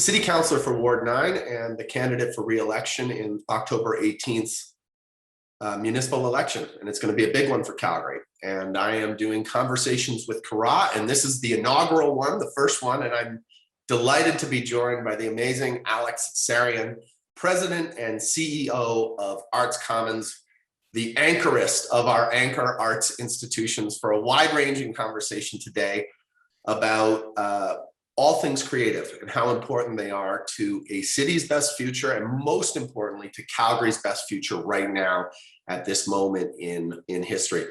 city councilor for Ward 9 and the candidate for re-election in October 18th municipal election. And it's going to be a big one for Calgary. And I am doing conversations with Carra, and this is the inaugural one, the first one. And I'm delighted to be joined by the amazing Alex Sarian, President and CEO of Arts Commons, the anchorist of our anchor arts institutions, for a wide-ranging conversation today about all things creative and how important they are to a city's best future, and most importantly, to Calgary's best future right now at this moment in history.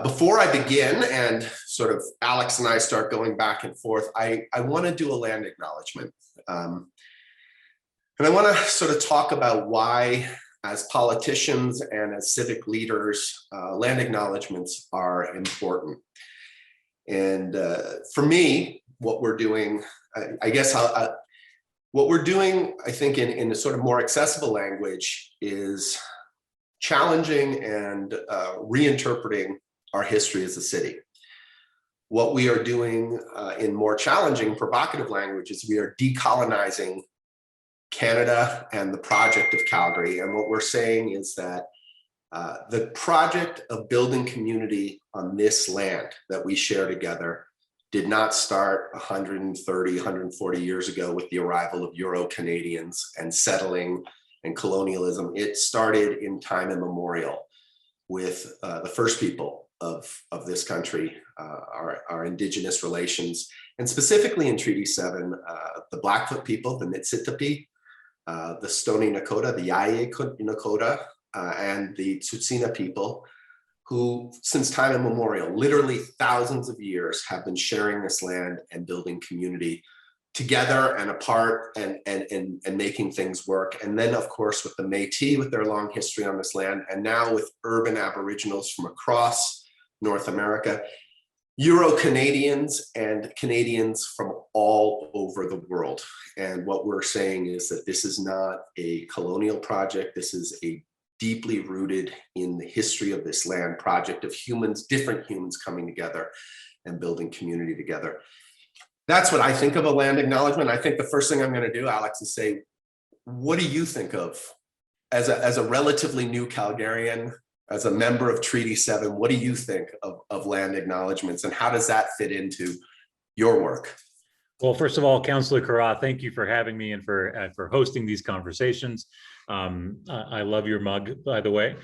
Before I begin and sort of Alex and I start going back and forth, I want to do a land acknowledgement. And I want to sort of talk about why, as politicians and as civic leaders, land acknowledgements are important. And for me, what we're doing, I guess what we're doing, I think in a sort of more accessible language, is challenging and reinterpreting our history as a city. What we are doing in more challenging, provocative language is we are decolonizing Canada and the Project of Calgary. And what we're saying is that the project of building community on this land that we share together did not start 130, 140 years ago with the arrival of Euro-Canadians and settling and colonialism. It started in time immemorial with the first people of this country, our Indigenous relations, and specifically in Treaty 7, the Blackfoot people, the Niitsitapi, the Stoney Nakoda, the Yaye Nakoda, and the Tsuut'ina people, who since time immemorial, literally thousands of years, have been sharing this land and building community together and apart and making things work. And then, of course, with the Métis, with their long history on this land, and now with urban Aboriginals from across North America, Euro-Canadians and Canadians from all over the world. And what we're saying is that this is not a colonial project. This is a deeply rooted in the history of this land project of humans, different humans coming together and building community together. That's what I think of a land acknowledgement. I think the first thing I'm going to do, Alex, is say, what do you think of, as a relatively new Calgarian, as a member of Treaty 7, what do you think of land acknowledgements, and how does that fit into your work? Well, first of all, Councillor Carra, thank you for having me and for hosting these conversations. I love your mug, by the way.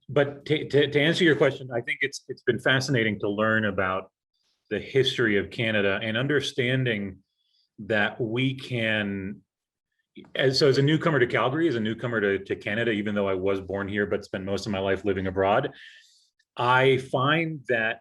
But to answer your question, I think it's been fascinating to learn about the history of Canada and understanding that we can, as a newcomer to Calgary, as a newcomer to Canada, even though I was born here but spent most of my life living abroad, I find that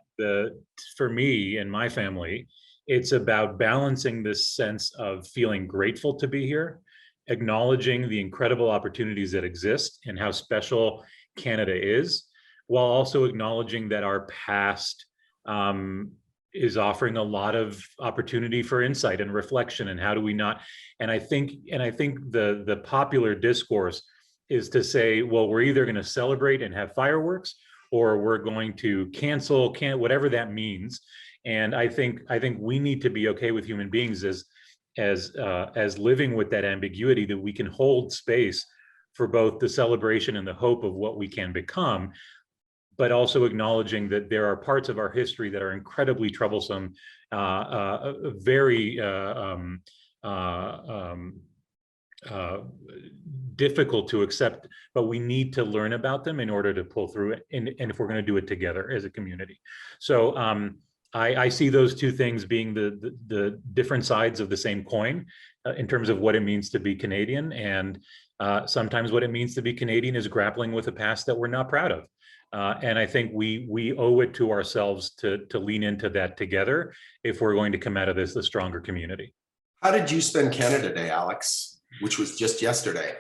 for me and my family, it's about balancing this sense of feeling grateful to be here, acknowledging the incredible opportunities that exist and how special Canada is, while also acknowledging that our past is offering a lot of opportunity for insight and reflection, and how do we not, and I think the popular discourse is to say, well, we're either going to celebrate and have fireworks, or we're going to cancel whatever that means. And I think we need to be okay with human beings as living with that ambiguity, that we can hold space for both the celebration and the hope of what we can become, but also acknowledging that there are parts of our history that are incredibly troublesome, very difficult to accept, but we need to learn about them in order to pull through it, and if we're going to do it together as a community. So I see those two things being the different sides of the same coin in terms of what it means to be Canadian, and sometimes what it means to be Canadian is grappling with a past that we're not proud of. And I think we owe it to ourselves to lean into that together if we're going to come out of this a stronger community. How did you spend Canada Day, Alex, which was just yesterday?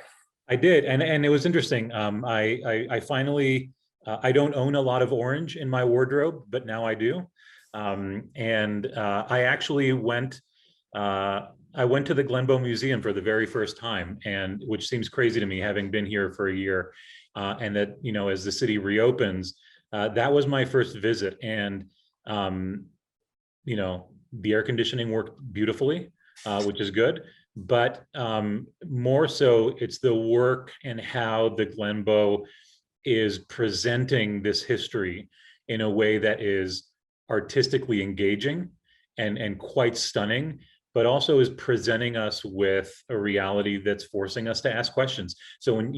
I did, and it was interesting. I finally, I don't own a lot of orange in my wardrobe, but now I do. And I actually went to the Glenbow Museum for the very first time, and which seems crazy to me, having been here for a year, and that, you know, as the city reopens, that was my first visit, and you know, the air conditioning worked beautifully, which is good. but more so it's the work and how the Glenbow is presenting this history in a way that is artistically engaging and quite stunning, but also is presenting us with a reality that's forcing us to ask questions. So when,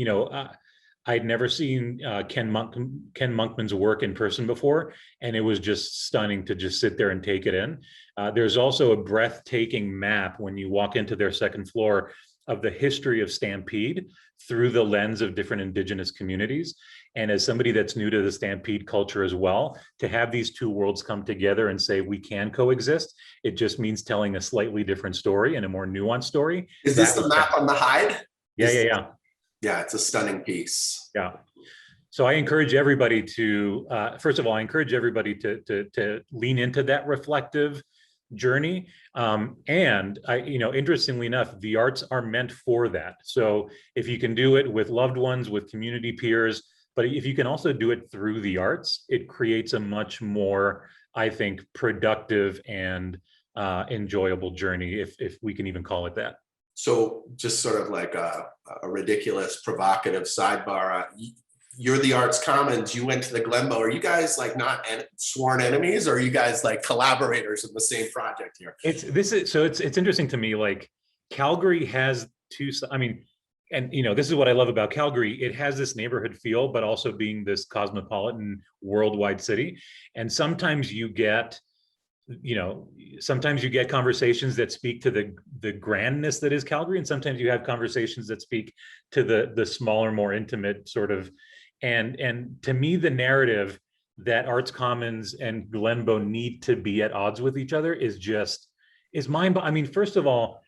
I'd never seen Ken Monkman's work in person before, and it was just stunning to just sit there and take it in. There's also a breathtaking map when you walk into their second floor of the history of Stampede through the lens of different Indigenous communities. And as somebody that's new to the Stampede culture as well, to have these two worlds come together and say we can coexist, it just means telling a slightly different story and a more nuanced story. Is this the map on the hide? Yeah. Yeah, it's a stunning piece. Yeah. So I encourage everybody to, first of all, I encourage everybody to lean into that reflective journey. And interestingly enough, the arts are meant for that. So if you can do it with loved ones, with community peers, but if you can also do it through the arts, it creates a much more, I think, productive and enjoyable journey, if we can even call it that. So just sort of like a ridiculous, provocative sidebar. You're the Arts Commons. You went to the Glenbow. Are you guys like not sworn enemies, or are you guys like collaborators in the same project here? It's interesting to me. Like Calgary has two. I mean, and this is what I love about Calgary. It has this neighborhood feel, but also being this cosmopolitan, worldwide city. And sometimes you get conversations that speak to the grandness that is Calgary, and sometimes you have conversations that speak to the smaller, more intimate sort of, and to me, the narrative that Arts Commons and Glenbow need to be at odds with each other is mind-boggling. I mean, first of all,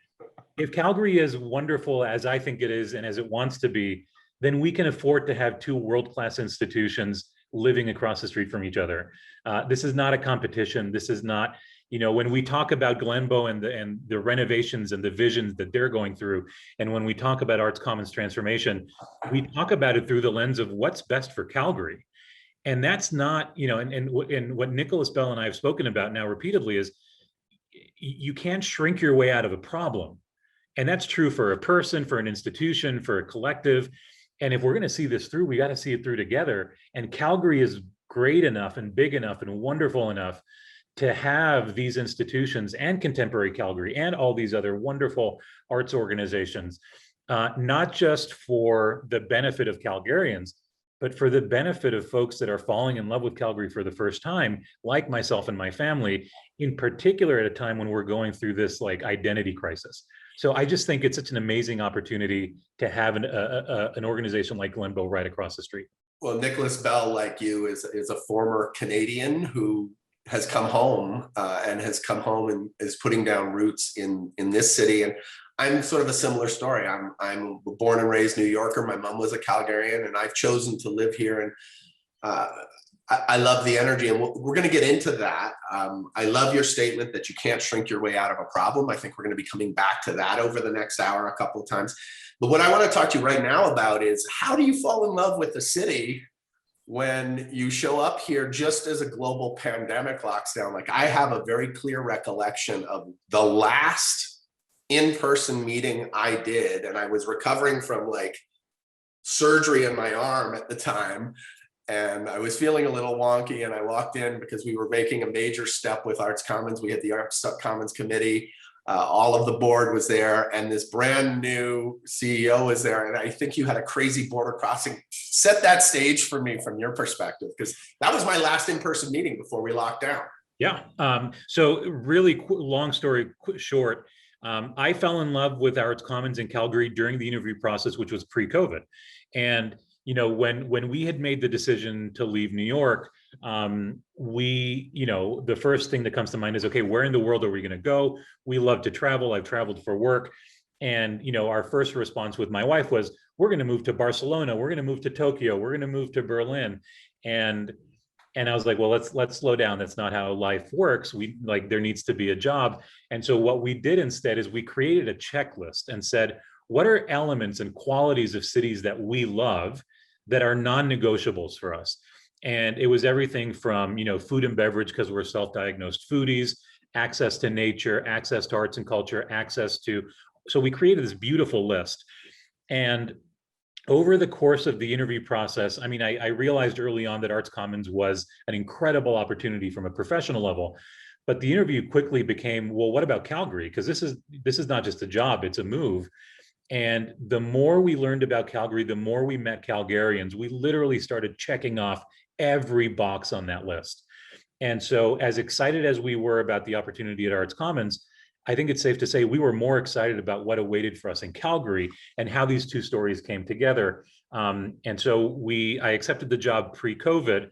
if Calgary is wonderful as I think it is and as it wants to be, then we can afford to have two world-class institutions living across the street from each other. This is not a competition. This is not, when we talk about Glenbow and the renovations and the visions that they're going through, and when we talk about Arts Commons transformation, we talk about it through the lens of what's best for Calgary. And that's not, and what Nicholas Bell and I have spoken about now repeatedly is you can't shrink your way out of a problem. And that's true for a person, for an institution, for a collective. And if we're going to see this through, we got to see it through together. And Calgary is great enough and big enough and wonderful enough to have these institutions and Contemporary Calgary and all these other wonderful arts organizations, not just for the benefit of Calgarians, but for the benefit of folks that are falling in love with Calgary for the first time, like myself and my family, in particular at a time when we're going through this like identity crisis. So I just think it's such an amazing opportunity to have an organization like Glenbow right across the street. Well, Nicholas Bell, like you, is a former Canadian who has come home and is putting down roots in this city. And I'm sort of a similar story. I'm a born and raised New Yorker. My mom was a Calgarian, and I've chosen to live here. And I love the energy, and we're going to get into that. I love your statement that you can't shrink your way out of a problem. I think we're going to be coming back to that over the next hour a couple of times. But what I want to talk to you right now about is, how do you fall in love with the city when you show up here just as a global pandemic locks down? Like, I have a very clear recollection of the last in-person meeting I did, and I was recovering from like surgery in my arm at the time. And I was feeling a little wonky, and I walked in because we were making a major step with Arts Commons. We had the Arts Commons committee. All of the board was there, and this brand new CEO was there. And I think you had a crazy border crossing. Set that stage for me from your perspective, because that was my last in-person meeting before we locked down. Yeah. So really long story short, I fell in love with Arts Commons in Calgary during the interview process, which was pre-COVID. And when we had made the decision to leave New York, the first thing that comes to mind is, okay, where in the world are we going to go? We love to travel. I've traveled for work. And, our first response with my wife was, we're going to move to Barcelona. We're going to move to Tokyo. We're going to move to Berlin. And I was like, well, let's slow down. That's not how life works. There needs to be a job. And so what we did instead is we created a checklist and said, what are elements and qualities of cities that we love that are non-negotiables for us? And it was everything from, food and beverage, because we're self-diagnosed foodies, access to nature, access to arts and culture, access to so we created this beautiful list. And over the course of the interview process, I mean, I realized early on that Arts Commons was an incredible opportunity from a professional level. But the interview quickly became, well, what about Calgary? Because this is not just a job, it's a move. And the more we learned about Calgary, the more we met Calgarians, we literally started checking off every box on that list. And so as excited as we were about the opportunity at Arts Commons, I think it's safe to say we were more excited about what awaited for us in Calgary and how these two stories came together. And so I accepted the job pre-COVID.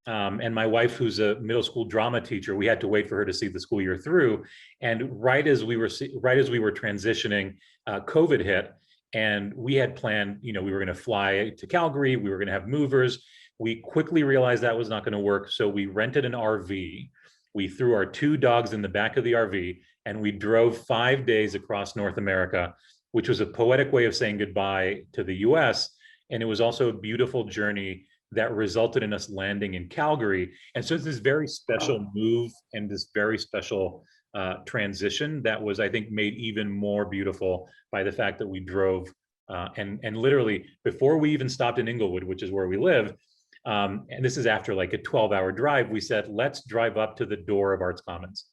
And my wife, who's a middle school drama teacher, we had to wait for her to see the school year through. And right as we were transitioning, COVID hit, and we had planned, we were going to fly to Calgary, we were going to have movers. We quickly realized that was not going to work, so we rented an RV. We threw our 2 dogs in the back of the RV, and we drove 5 days across North America, which was a poetic way of saying goodbye to the US. And it was also a beautiful journey that resulted in us landing in Calgary. And so it's this very special move and this very special transition that was, I think, made even more beautiful by the fact that we drove and literally before we even stopped in Inglewood, which is where we live, and this is after like a 12-hour drive, we said, let's drive up to the door of Arts Commons.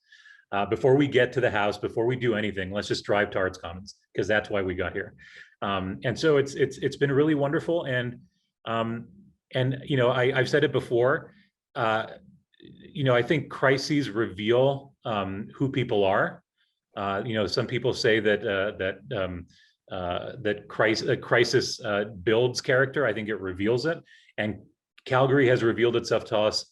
Before we get to the house, before we do anything, let's just drive to Arts Commons, because that's why we got here. And so it's been really wonderful. And I've said it before, I think crises reveal who people are. Some people say that crisis builds character. I think it reveals it. And Calgary has revealed itself to us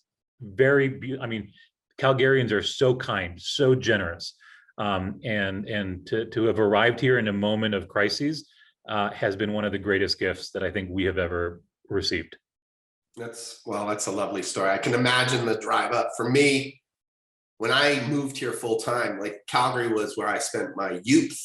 Calgarians are so kind, so generous. And to have arrived here in a moment of crises has been one of the greatest gifts that I think we have ever received. That's a lovely story. I can imagine the drive up. For me, when I moved here full time, like Calgary was where I spent my youth.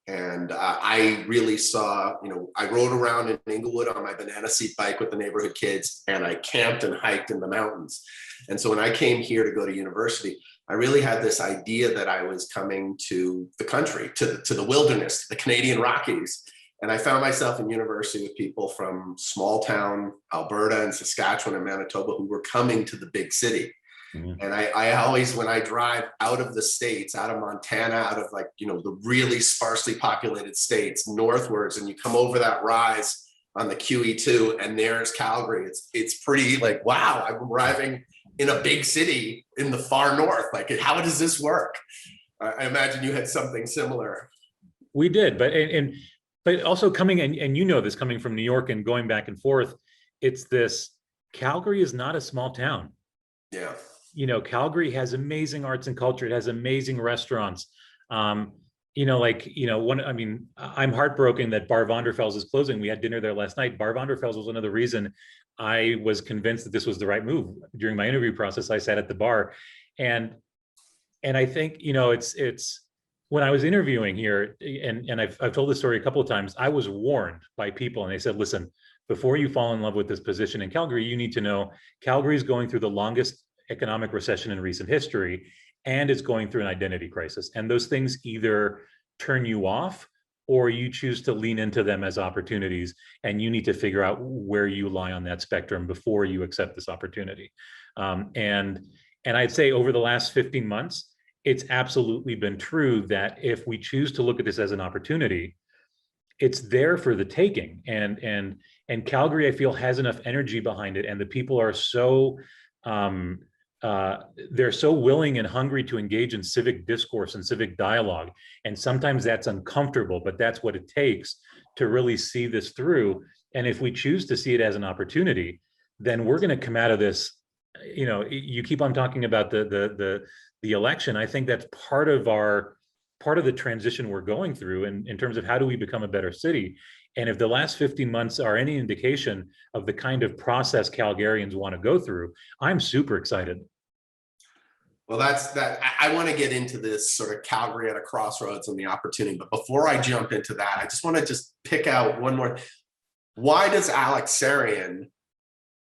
And I really saw, I rode around in Inglewood on my banana seat bike with the neighborhood kids, and I camped and hiked in the mountains. And so when I came here to go to university, I really had this idea that I was coming to the country, to the wilderness, to the Canadian Rockies. And I found myself in university with people from small town Alberta and Saskatchewan and Manitoba who were coming to the big city. Mm-hmm. And I always, when I drive out of the States, out of Montana, out of the really sparsely populated states northwards, and you come over that rise on the QE2 and there's Calgary, it's pretty like, wow, I'm arriving in a big city in the far north. Like, how does this work? I imagine you had something similar. We did, but also coming, and this coming from New York and going back and forth, it's this, Calgary is not a small town. Yeah. Calgary has amazing arts and culture. It has amazing restaurants. I'm heartbroken that Bar Vonderfels is closing. We had dinner there last night. Bar Vonderfels was another reason I was convinced that this was the right move. During my interview process, I sat at the bar, and I think, it's when I was interviewing here, and I've told this story a couple of times, I was warned by people, and they said, listen, before you fall in love with this position in Calgary, you need to know Calgary is going through the longest economic recession in recent history, and it's going through an identity crisis. And those things either turn you off or you choose to lean into them as opportunities. And you need to figure out where you lie on that spectrum before you accept this opportunity. And I'd say over the last 15 months, it's absolutely been true that if we choose to look at this as an opportunity, it's there for the taking. And Calgary, I feel, has enough energy behind it, and the people are so they're so willing and hungry to engage in civic discourse and civic dialogue. And sometimes that's uncomfortable, but that's what it takes to really see this through. And if we choose to see it as an opportunity, then we're going to come out of this. You keep on talking about the election. I think that's part of the transition we're going through in terms of how do we become a better city. And if the last 15 months are any indication of the kind of process Calgarians want to go through, I'm super excited. Well, that's that. I want to get into this sort of Calgary at a crossroads and the opportunity. But before I jump into that, I just want to pick out one more. Why does Alex Sarian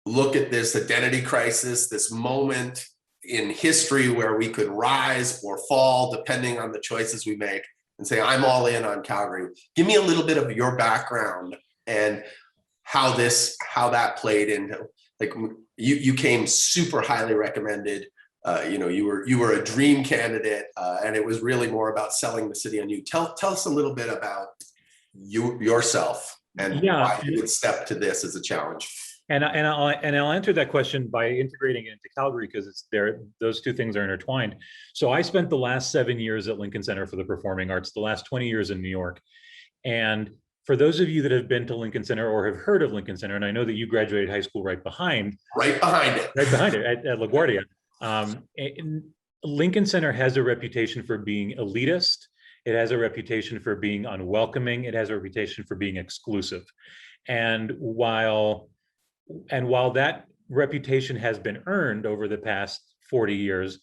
look at this identity crisis, this moment in history where we could rise or fall depending on the choices we make? and say, I'm all in on Calgary. Give me a little bit of your background and how that played into, like, you came super highly recommended. You were a dream candidate, and it was really more about selling the city on you. Tell us a little bit about yourself and why you would step to this as a challenge. And I'll answer that question by integrating it into Calgary, because it's there. Those two things are intertwined. So I spent the last 7 years at Lincoln Center for the Performing Arts, the last 20 years in New York. And for those of you that have been to Lincoln Center or have heard of Lincoln Center, and I know that you graduated high school right behind it at LaGuardia. Lincoln Center has a reputation for being elitist. It has a reputation for being unwelcoming. It has a reputation for being exclusive. And while that reputation has been earned over the past 40 years,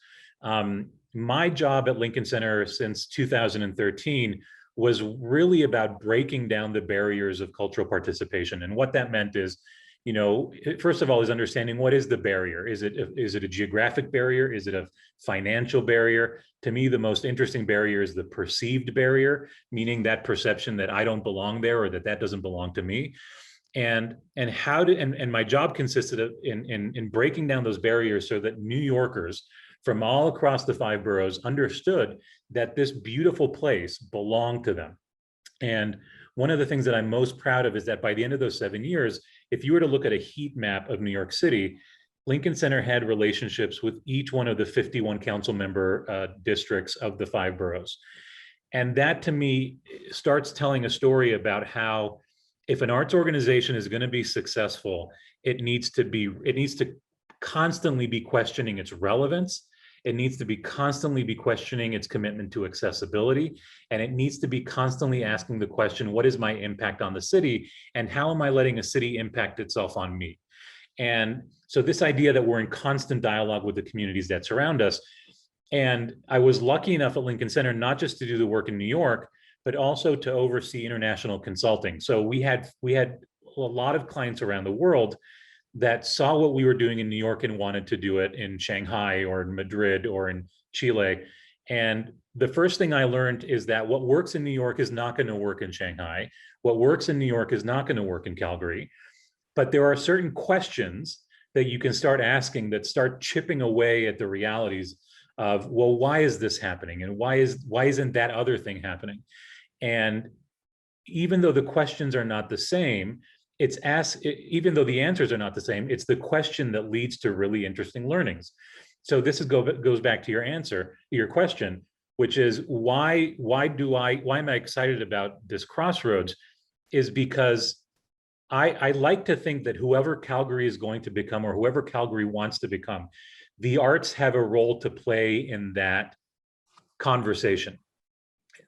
my job at Lincoln Center since 2013 was really about breaking down the barriers of cultural participation. And what that meant is, first of all, is understanding what is the barrier. Is it a geographic barrier? Is it a financial barrier? To me, the most interesting barrier is the perceived barrier, meaning that perception that I don't belong there or that doesn't belong to me. And my job consisted of in breaking down those barriers so that New Yorkers from all across the 5 boroughs understood that this beautiful place belonged to them. And one of the things that I'm most proud of is that by the end of those 7 years, if you were to look at a heat map of New York City, Lincoln Center had relationships with each one of the 51 council member districts of the 5 boroughs. And that, to me, starts telling a story about how, if an arts organization is going to be successful, it needs to constantly be questioning its relevance. It needs to be constantly be questioning its commitment to accessibility. And it needs to be constantly asking the question, what is my impact on the city? And how am I letting a city impact itself on me? And so this idea that we're in constant dialogue with the communities that surround us. And I was lucky enough at Lincoln Center not just to do the work in New York, but also to oversee international consulting. So we had a lot of clients around the world that saw what we were doing in New York and wanted to do it in Shanghai or in Madrid or in Chile. And the first thing I learned is that what works in New York is not going to work in Shanghai. What works in New York is not going to work in Calgary. But there are certain questions that you can start asking that start chipping away at the realities of, well, why is this happening? And why isn't that other thing happening? And even though the questions are not the same, even though the answers are not the same, it's the question that leads to really interesting learnings. So this goes back to your question, which is why am I excited about this crossroads? Is because I like to think that whoever Calgary is going to become, or whoever Calgary wants to become, the arts have a role to play in that conversation.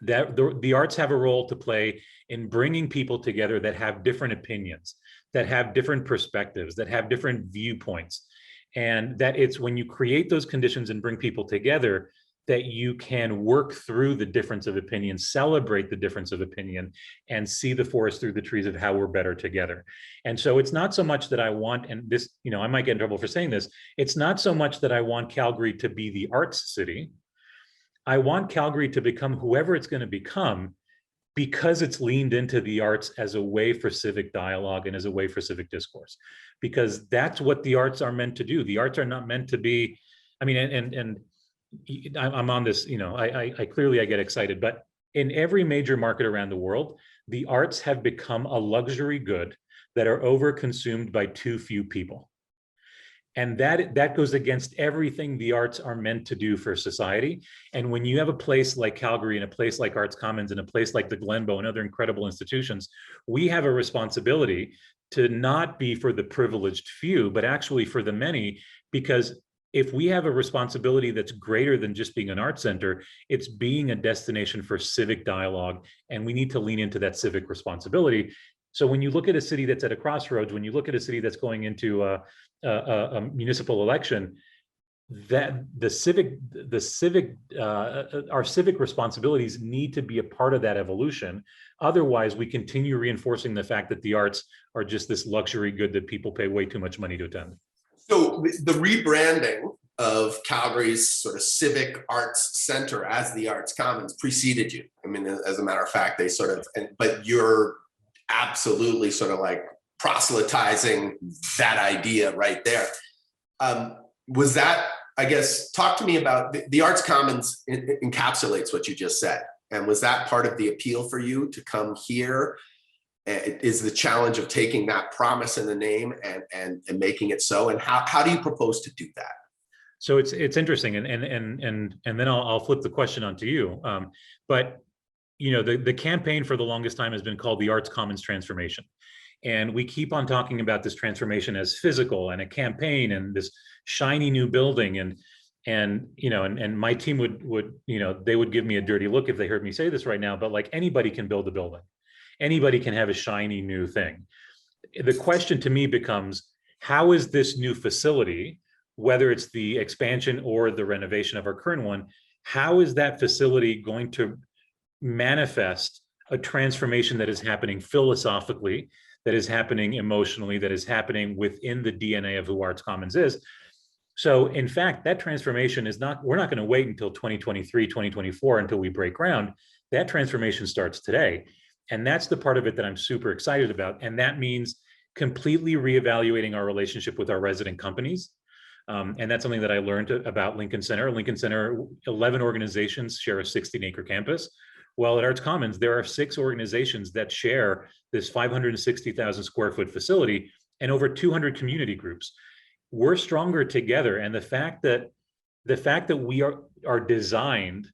That the arts have a role to play in bringing people together that have different opinions, that have different perspectives, that have different viewpoints. And that it's when you create those conditions and bring people together that you can work through the difference of opinion, celebrate the difference of opinion, and see the forest through the trees of how we're better together. And so it's not so much that I want, and this, I might get in trouble for saying this, it's not so much that I want Calgary to be the arts city. I want Calgary to become whoever it's going to become, because it's leaned into the arts as a way for civic dialogue and as a way for civic discourse, because that's what the arts are meant to do. The arts are not meant to be, and I'm on this, I clearly get excited, but in every major market around the world, the arts have become a luxury good that are overconsumed by too few people. And that goes against everything the arts are meant to do for society. And when you have a place like Calgary and a place like Arts Commons and a place like the Glenbow and other incredible institutions, we have a responsibility to not be for the privileged few, but actually for the many, because if we have a responsibility that's greater than just being an art center, it's being a destination for civic dialogue, and we need to lean into that civic responsibility. So when you look at a city that's at a crossroads, when you look at a city that's going into a municipal election, that our civic responsibilities need to be a part of that evolution. Otherwise, we continue reinforcing the fact that the arts are just this luxury good that people pay way too much money to attend. So the rebranding of Calgary's sort of civic arts center as the Arts Commons preceded you. I mean, as a matter of fact, they sort of, but you're absolutely sort of like proselytizing that idea right there. Was that, I guess, talk to me about the Arts Commons encapsulates what you just said. And was that part of the appeal for you to come here? Is the challenge of taking that promise in the name and making it so? And how do you propose to do that? So it's interesting, and then I'll flip the question onto you. But you know, the campaign for the longest time has been called the Arts Commons Transformation, and we keep on talking about this transformation as physical and a campaign and this shiny new building, and you know, and my team would you know, they would give me a dirty look if they heard me say this right now. But like, anybody can build a building, anybody can have a shiny new thing. The question to me becomes, how is this new facility, whether it's the expansion or the renovation of our current one, how is that facility going to manifest a transformation that is happening philosophically, that is happening emotionally, that is happening within the DNA of who Arts Commons is? So in fact, that transformation is not, we're not going to wait until 2023, 2024 until we break ground. That transformation starts today. And that's the part of it that I'm super excited about. And that means completely reevaluating our relationship with our resident companies. And that's something that I learned about Lincoln Center. Lincoln Center, 11 organizations share a 16-acre campus. Well, at Arts Commons, there are 6 organizations that share this 560,000 square foot facility and over 200 community groups. We're stronger together. And the fact that we are designed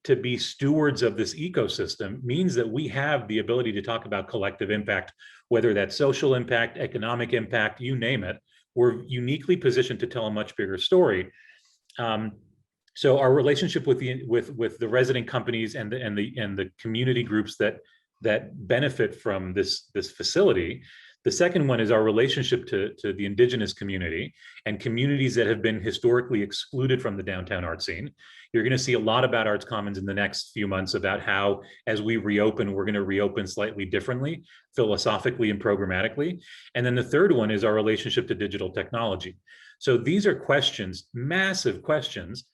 to be stewards of this ecosystem means that we have the ability to talk about collective impact, whether that's social impact, economic impact, you name it. We're uniquely positioned to tell a much bigger story. So our relationship with the resident companies and the community groups that benefit from this facility. The second one is our relationship to the Indigenous community and communities that have been historically excluded from the downtown art scene. You're going to see a lot about Arts Commons in the next few months about how, as we reopen, we're going to reopen slightly differently, philosophically and programmatically. And then the third one is our relationship to digital technology. So these are questions, massive questions,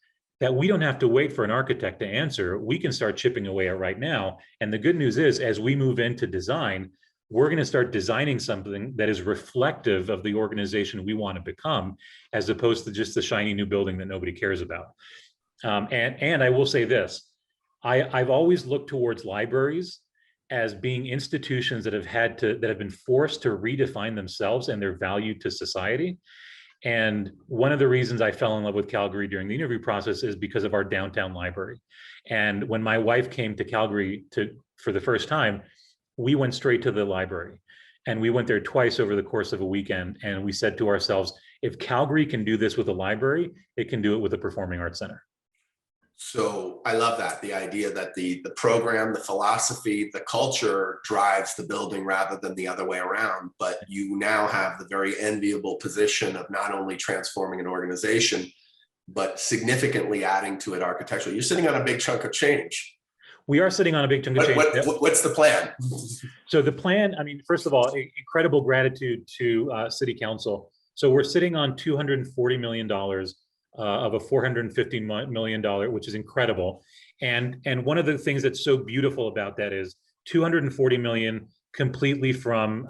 that we don't have to wait for an architect to answer. We can start chipping away at right now. And the good news is, as we move into design, we're going to start designing something that is reflective of the organization we want to become, as opposed to just the shiny new building that nobody cares about. And I will say this, I've always looked towards libraries as being institutions that have been forced to redefine themselves and their value to society. And one of the reasons I fell in love with Calgary during the interview process is because of our downtown library. And when my wife came to Calgary for the first time, we went straight to the library, and we went there twice over the course of a weekend. And we said to ourselves, if Calgary can do this with a library, it can do it with a performing arts center. So I love that, the idea that the program, the philosophy, the culture drives the building rather than the other way around. But you now have the very enviable position of not only transforming an organization, but significantly adding to it architecturally. You're sitting on a big chunk of change. We are sitting on a big chunk of change. What's the plan? So the plan, I mean, first of all, incredible gratitude to City Council. So we're sitting on $240 million of a $450 million, which is incredible. And one of the things that's so beautiful about that is $240 million completely from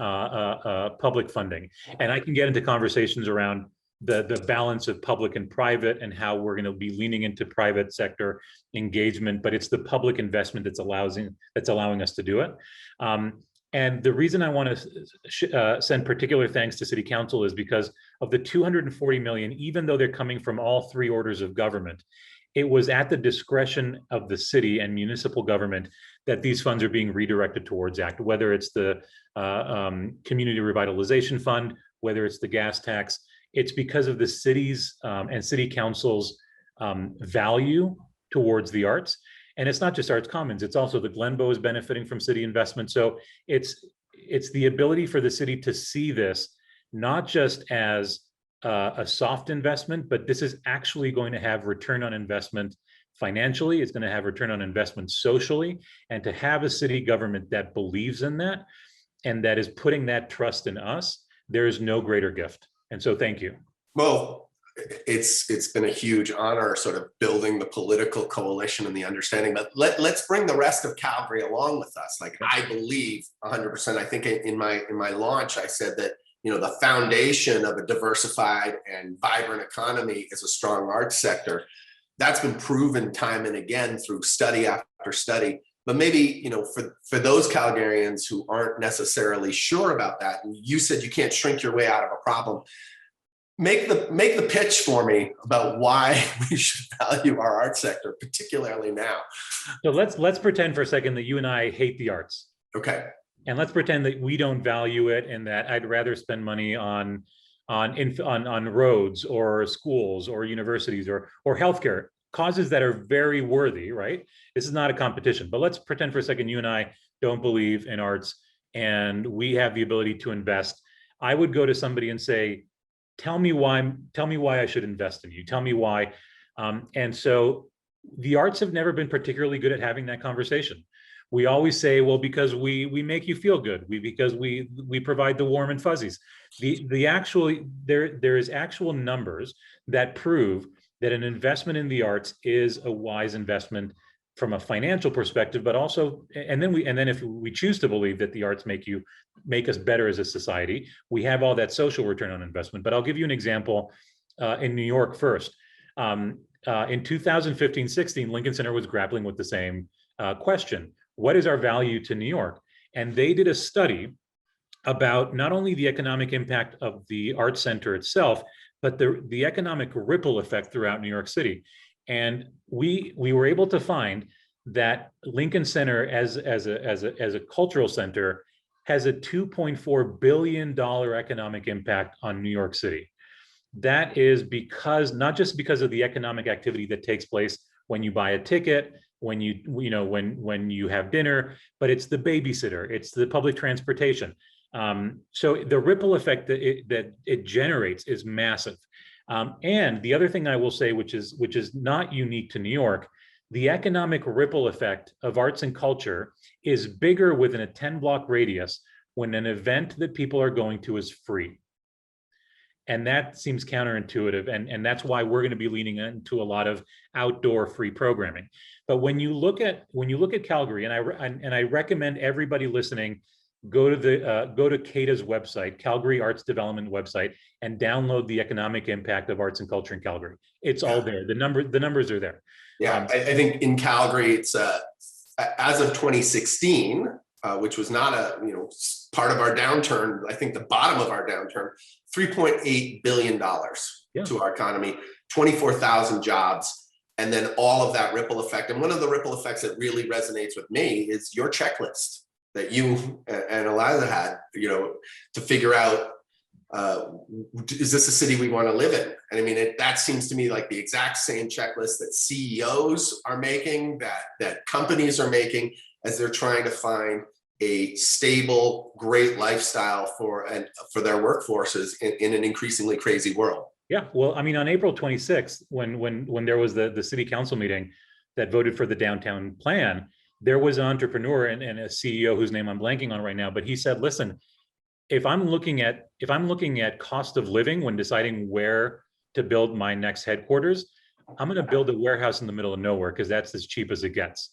public funding. And I can get into conversations around the balance of public and private and how we're going to be leaning into private sector engagement, but it's the public investment that's allowing us to do it. And the reason I want to send particular thanks to City Council is because of the $240 million, even though they're coming from all 3 orders of government, it was at the discretion of the city and municipal government that these funds are being redirected towards ACT, whether it's the Community Revitalization Fund, whether it's the gas tax. It's because of the city's and City Council's value towards the arts. And it's not just Arts Commons, it's also the Glenbow is benefiting from city investment. So it's the ability for the city to see this not just as a soft investment, but this is actually going to have return on investment financially. It's going to have return on investment socially, and to have a city government that believes in that and that is putting that trust in us, there is no greater gift. And so thank you. Well, it's been a huge honor sort of building the political coalition and the understanding, but let's bring the rest of Calgary along with us. Like, I believe 100%. I think in my launch, I said that, the foundation of a diversified and vibrant economy is a strong arts sector. That's been proven time and again through study after study. But maybe, for those Calgarians who aren't necessarily sure about that, and you said you can't shrink your way out of a problem, make the pitch for me about why we should value our art sector, particularly now. So let's pretend for a second that you and I hate the arts. Okay. And let's pretend that we don't value it, and that I'd rather spend money on roads or schools or universities or healthcare, causes that are very worthy, right? This is not a competition, but let's pretend for a second you and I don't believe in arts and we have the ability to invest. I would go to somebody and say, tell me why I should invest in you. Tell me why. And so the arts have never been particularly good at having that conversation. We always say, well, because we make you feel good, because we provide the warm and fuzzies. There is actual numbers that prove that an investment in the arts is a wise investment from a financial perspective, but also, and then if we choose to believe that the arts make us better as a society, we have all that social return on investment. But I'll give you an example in New York first. In 2015-16, Lincoln Center was grappling with the same question. What is our value to New York? And they did a study about not only the economic impact of the art center itself, but the economic ripple effect throughout New York City. And we were able to find that Lincoln Center as a cultural center has a $2.4 billion economic impact on New York City. That is not just because of the economic activity that takes place when you buy a ticket, when you have dinner, but it's the babysitter, it's the public transportation. So the ripple effect that it generates is massive. And the other thing I will say, which is not unique to New York, the economic ripple effect of arts and culture is bigger within a 10-block radius when an event that people are going to is free. And that seems counterintuitive, and that's why we're going to be leaning into a lot of outdoor free programming. But when you look at Calgary, and I recommend everybody listening go to CADA's website, Calgary Arts Development website, and download the economic impact of arts and culture in Calgary. It's all there. The numbers are there. Yeah, I think in Calgary, it's as of 2016, which was not part of our downturn. I think the bottom of our downturn, $3.8 billion to our economy, 24,000 jobs, and then all of that ripple effect. And one of the ripple effects that really resonates with me is your checklist that you and Eliza had, to figure out, is this a city we want to live in? And I mean, that seems to me like the exact same checklist that CEOs are making, that companies are making, as they're trying to find a stable, great lifestyle for their workforces in an increasingly crazy world. Yeah, well, I mean, on April 26th, when there was the city council meeting that voted for the downtown plan, there was an entrepreneur and a CEO whose name I'm blanking on right now, but he said, listen, if I'm looking at cost of living when deciding where to build my next headquarters, I'm going to build a warehouse in the middle of nowhere because that's as cheap as it gets.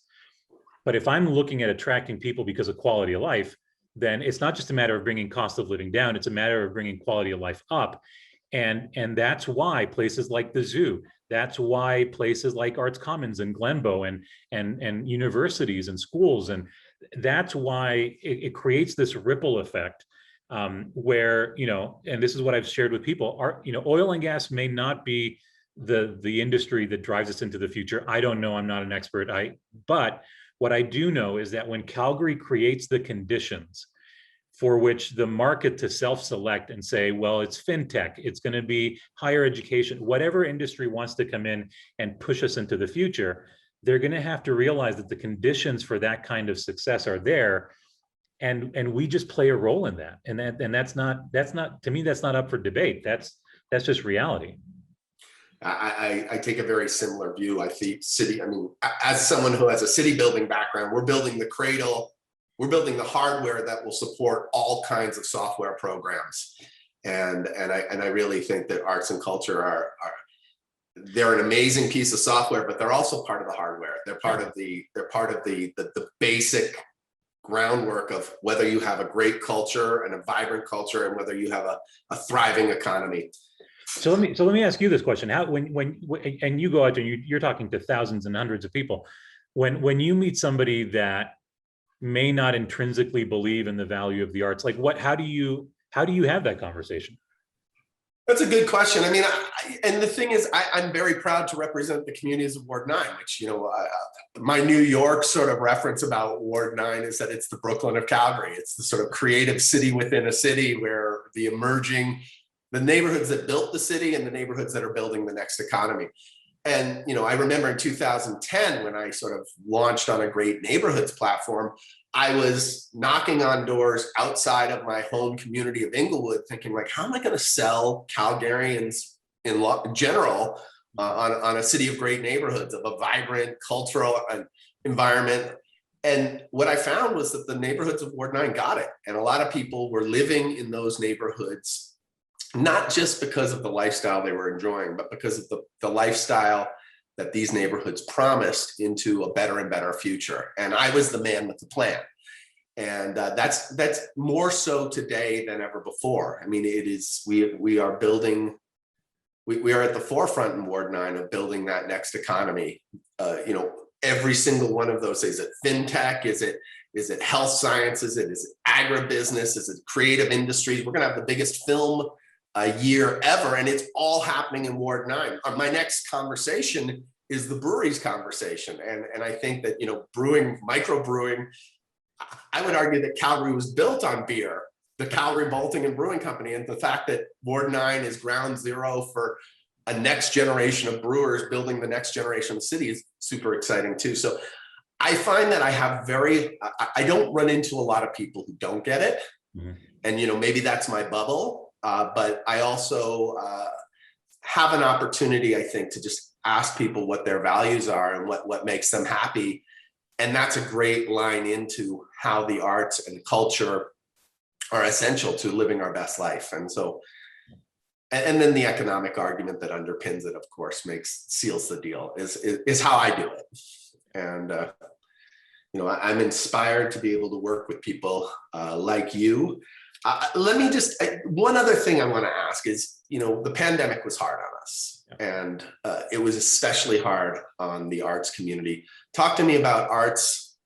But if I'm looking at attracting people because of quality of life, then it's not just a matter of bringing cost of living down, it's a matter of bringing quality of life up. And that's why places like the zoo, that's why places like Arts Commons and Glenbow and universities and schools, and that's why it creates this ripple effect where, and this is what I've shared with people, oil and gas may not be the industry that drives us into the future. I don't know, I'm not an expert, but what I do know is that when Calgary creates the conditions for which the market to self-select and say, well, it's fintech, it's going to be higher education, whatever industry wants to come in and push us into the future, they're going to have to realize that the conditions for that kind of success are there, and we just play a role in that. And that's not to me, that's not up for debate. That's just reality. I take a very similar view. I think as someone who has a city building background, we're building the cradle, we're building the hardware that will support all kinds of software programs. And I really think that arts and culture are they're an amazing piece of software, but they're also part of the hardware. They're part of the basic groundwork of whether you have a great culture and a vibrant culture, and whether you have a thriving economy. So let me ask you this question: how when and you go out and you're talking to thousands and hundreds of people, when you meet somebody that may not intrinsically believe in the value of the arts, like how do you have that conversation? That's a good question. I mean, and the thing is, I'm very proud to represent the communities of Ward 9, which, my New York sort of reference about Ward 9 is that it's the Brooklyn of Calgary. It's the sort of creative city within a city, where the neighborhoods that built the city and the neighborhoods that are building the next economy. And, I remember in 2010, when I sort of launched on a Great Neighborhoods platform, I was knocking on doors outside of my home community of Inglewood, thinking, like, how am I going to sell Calgarians in general on a city of great neighborhoods, of a vibrant cultural environment? And what I found was that the neighborhoods of Ward 9 got it. And a lot of people were living in those neighborhoods, not just because of the lifestyle they were enjoying, but because of the lifestyle that these neighborhoods promised into a better and better future. And I was the man with the plan. And that's more so today than ever before. I mean, it is, we are building, we are at the forefront in Ward 9 of building that next economy. Every single one of those, is it fintech? Is it health sciences? Is it agribusiness? Is it creative industries? We're gonna have the biggest film year ever, and it's all happening in Ward 9. My next conversation is the breweries conversation, and I think that microbrewing. I would argue that Calgary was built on beer, the Calgary Malting and Brewing Company, and the fact that Ward 9 is ground zero for a next generation of brewers building the next generation of the city is super exciting too. So I find that I don't run into a lot of people who don't get it, and maybe that's my bubble. But I also have an opportunity, I think, to just ask people what their values are and what makes them happy. And that's a great line into how the arts and culture are essential to living our best life. And so, and then the economic argument that underpins it, of course, seals the deal, is how I do it. And, I'm inspired to be able to work with people like you. Let me just, one other thing I want to ask is, the pandemic was hard on us, and it was especially hard on the arts community. Talk to me about arts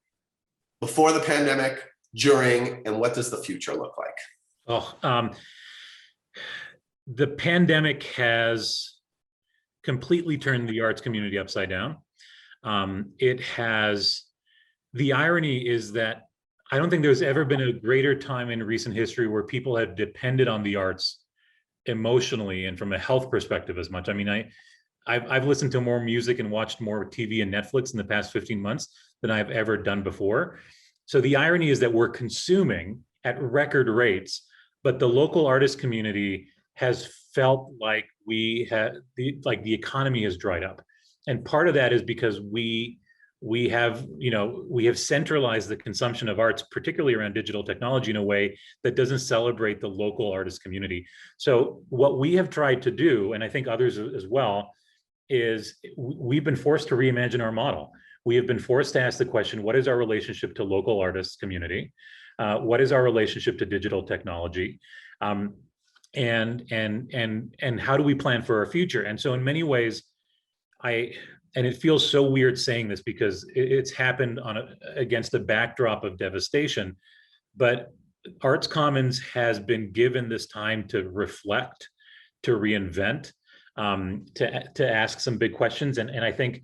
before the pandemic, during, and what does the future look like? The pandemic has completely turned the arts community upside down. The irony is that I don't think there's ever been a greater time in recent history where people have depended on the arts emotionally and from a health perspective as much. I mean, I've listened to more music and watched more TV and Netflix in the past 15 months than I've ever done before. So the irony is that we're consuming at record rates, but the local artist community has felt like the economy has dried up. And part of that is because we have centralized the consumption of arts, particularly around digital technology, in a way that doesn't celebrate the local artist community. So what we have tried to do, and I think others as well, is we've been forced to reimagine our model. We have been forced to ask the question, what is our relationship to local artists community? What is our relationship to digital technology? And how do we plan for our future? And so in many ways, and it feels so weird saying this because it's happened against a backdrop of devastation, but Arts Commons has been given this time to reflect, to reinvent, to ask some big questions. And I think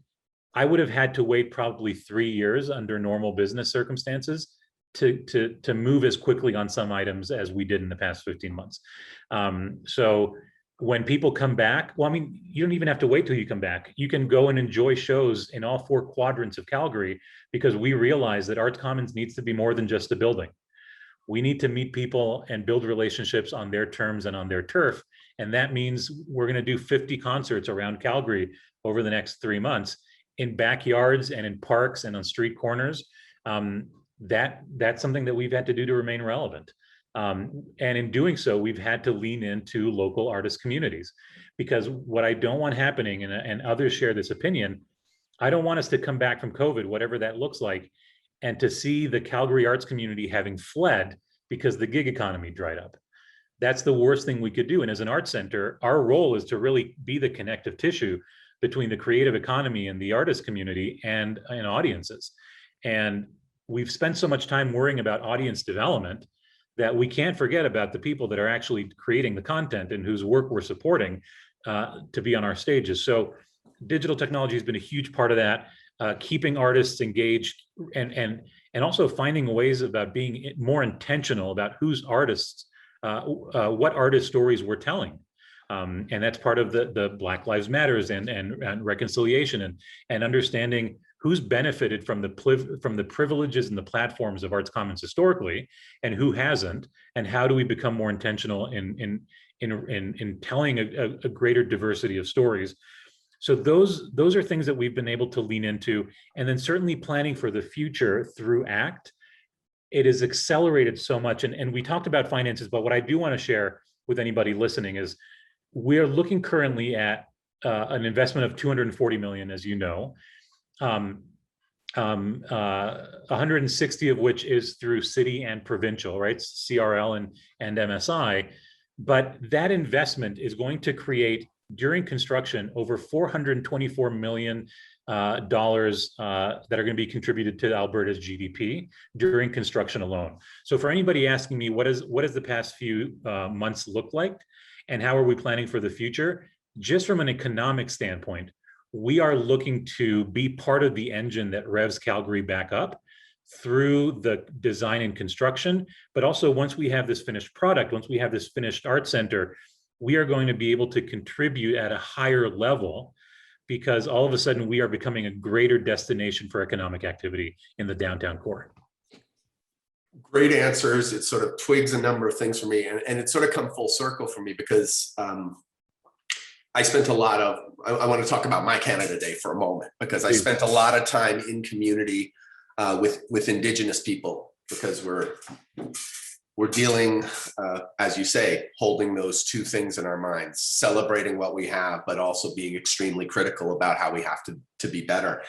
I would have had to wait probably 3 years under normal business circumstances to move as quickly on some items as we did in the past 15 months. So when people come back, well, I mean, you don't even have to wait till you come back. You can go and enjoy shows in all 4 quadrants of Calgary, because we realize that Arts Commons needs to be more than just a building. We need to meet people and build relationships on their terms and on their turf. And that means we're going to do 50 concerts around Calgary over the next 3 months in backyards and in parks and on street corners. That's something that we've had to do to remain relevant. And in doing so, we've had to lean into local artist communities, because what I don't want happening, and others share this opinion, I don't want us to come back from COVID, whatever that looks like, and to see the Calgary arts community having fled because the gig economy dried up. That's the worst thing we could do. And as an arts center, our role is to really be the connective tissue between the creative economy and the artist community and audiences. And we've spent so much time worrying about audience development that we can't forget about the people that are actually creating the content and whose work we're supporting to be on our stages. So digital technology has been a huge part of that, keeping artists engaged, and also finding ways about being more intentional about whose artists, what artist stories we're telling. And that's part of the Black Lives Matters and reconciliation and understanding who's benefited from the privileges and the platforms of Arts Commons historically, and who hasn't, and how do we become more intentional in telling a greater diversity of stories. So those are things that we've been able to lean into, and then certainly planning for the future through ACT. It has accelerated so much, and we talked about finances, but what I do want to share with anybody listening is we're looking currently at an investment of 240 million, as you know, 160 of which is through city and provincial, right? CRL and MSI. But that investment is going to create, during construction, over $424 million dollars that are going to be contributed to Alberta's GDP during construction alone. So for anybody asking me, what does the past few months look like, and how are we planning for the future? Just from an economic standpoint, we are looking to be part of the engine that revs Calgary back up through the design and construction. But also, once we have this finished product, once we have this finished art center, we are going to be able to contribute at a higher level, because all of a sudden we are becoming a greater destination for economic activity in the downtown core. Great answers. It sort of twigs a number of things for me, and it's sort of come full circle for me, because I spent a lot of, I want to talk about my Canada Day for a moment, because I spent a lot of time in community with Indigenous people, because we're dealing, as you say, holding those two things in our minds, celebrating what we have, but also being extremely critical about how we have to be better.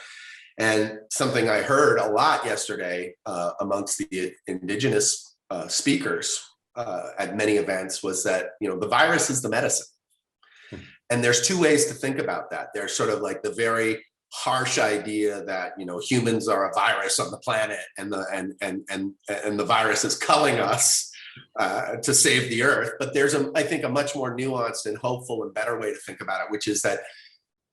And something I heard a lot yesterday amongst the Indigenous speakers at many events was that, the virus is the medicine. And there's two ways to think about that. There's sort of like the very harsh idea that, humans are a virus on the planet, and the virus is culling us to save the earth. But there's I think a much more nuanced and hopeful and better way to think about it, which is that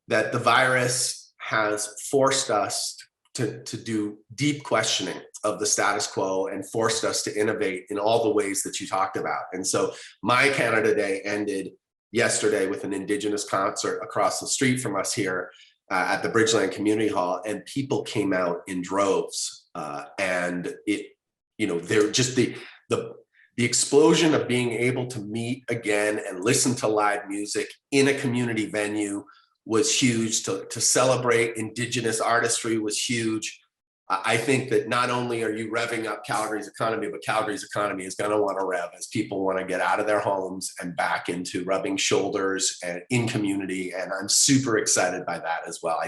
the virus has forced us to do deep questioning of the status quo, and forced us to innovate in all the ways that you talked about. And so my Canada Day ended yesterday with an Indigenous concert across the street from us here at the Bridgeland Community Hall, and people came out in droves. And they're just the explosion of being able to meet again and listen to live music in a community venue was huge. To celebrate Indigenous artistry was huge. I think that not only are you revving up Calgary's economy, but Calgary's economy is going to want to rev as people want to get out of their homes and back into rubbing shoulders and in community. And I'm super excited by that as well.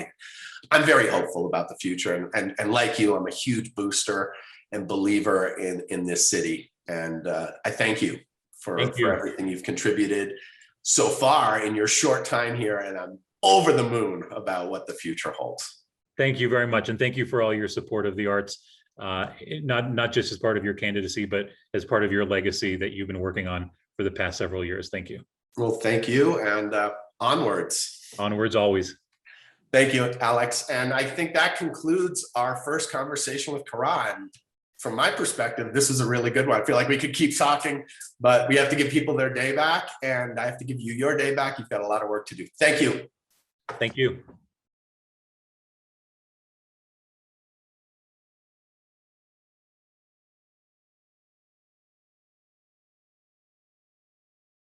I'm very hopeful about the future. And like you, I'm a huge booster and believer in this city. And I thank you for everything you've contributed so far in your short time here. And I'm over the moon about what the future holds. Thank you very much. And thank you for all your support of the arts, not just as part of your candidacy, but as part of your legacy that you've been working on for the past several years. Thank you. Well, thank you. And onwards. Onwards always. Thank you, Alex. And I think that concludes our first conversation with Carra. And from my perspective, this is a really good one. I feel like we could keep talking, but we have to give people their day back, and I have to give you your day back. You've got a lot of work to do. Thank you. Thank you.